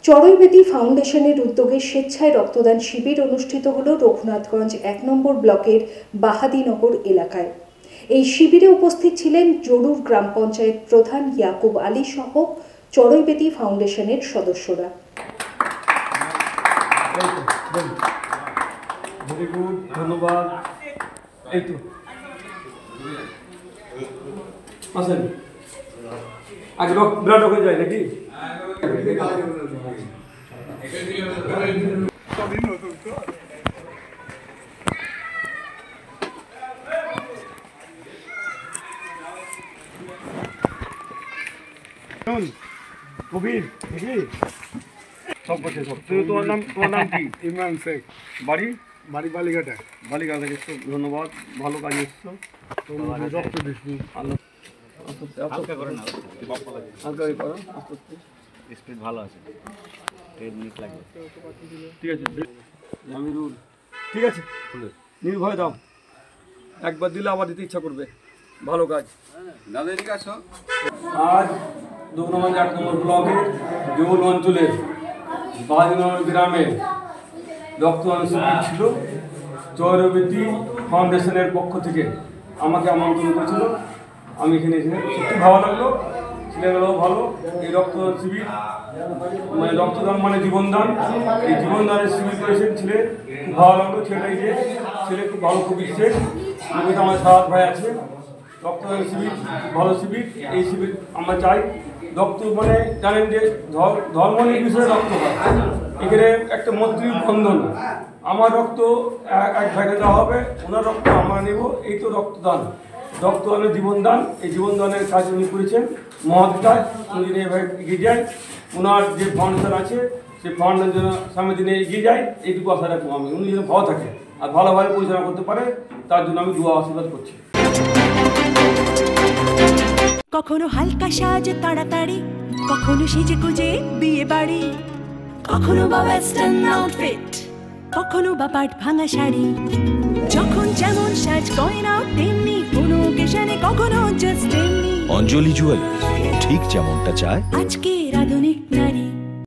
চড়ইবেদী ফাউন্ডেশনের উদ্যোগে স্বেচ্ছায় রক্তদান শিবির অনুষ্ঠিত হল রঘুনাথগঞ্জ ১ নম্বর ব্লকের বাহাদীনগর এলাকায়। এই শিবিরে উপস্থিত ছিলেন জরুর গ্রাম পঞ্চায়েত প্রধান ইয়াকুব আলী সহ চড়ইবেদী ফাউন্ডেশনের সদস্যরা। ধন্যবাদ। আগে ব্লাড হয়ে যায় নাকি? কবির সব করছে সব। তোমার নাম কি? ইমরান শেখ। বাড়ি বালিঘাটা। বালিঘাটা এসছো, ধন্যবাদ, ভালো কাজ এসছো। রক্ত দিচ্ছি। হালকা করে না, হালকা করো, আস্তে আস্তে। স্পিড ভালো আছে, 10 মিনিট লাগবে। ঠিক আছে জামিরুল, ঠিক আছে নির্ভয় দাও, একবার দিলে আবার দিতে ইচ্ছা করবে, ভালো কাজ। দাদা ঠিক আছে। আজ ২ নম্বর ১ নম্বর ব্লকের দেউল অঞ্চলের বাহাদীনগর গ্রামে রক্তদান শিবির ছিল। চড়ইবেদী ফাউন্ডেশনের পক্ষ থেকে আমাকে আমন্ত্রণ করেছিল, আমি এখানে এসে সত্যি ভালো লাগলো, ছেলেগুলোও ভালো। এই রক্তদান শিবির মানে রক্তদান মানে জীবনদান, এই জীবনদানের শিবির করেছেন ছেলে, খুব ভালো লাগলো। ছেলে খুব ভালো কবি, কবিতা আমার সাত ভাই আছে। রক্তদান শিবির ভালো শিবির, এই শিবির আমরা চাই। রক্ত মানে জানেন যে ধর্ম নির্বিশেষে রক্ত হয়, এখানে একটা মৈত্রীর বন্ধন। আমার রক্ত এক ভাইকে দেওয়া হবে, ওনার রক্ত আমরা নেব, এই তো রক্তদান। রক্তদানের জীবনদান, এই জীবনদানের কাজ উনি করেছেন মহৎকাজ। উনি যদি এভাবে এগিয়ে যায়, ওনার যে ফাউন্ডেশন আছে সেই ফাউন্ডেশন যেন সামনের দিনে এগিয়ে যায়, এইটুকু আশা রাখবো আমি। উনি যেন ভালো থাকে আর ভালোভাবে পরিচালনা করতে পারে, তার জন্য আমি দোয়া আশীর্বাদ করছি। কখনো হালকা সাজ তাড়াতাড়ি, কখনো সেজে গুজে বিয়ে বাড়ি, কখনো বা ওয়েস্টার্ন আউটফিট, কখনো বা পাট ভাঙা শাড়ি। যখন যেমন সাজ গয়না তেমনি কোনো অকেশনে, কখনো জাস্ট এমনি। অঞ্জলি জুয়েলার্স, ঠিক যেমনটা চায় আজকে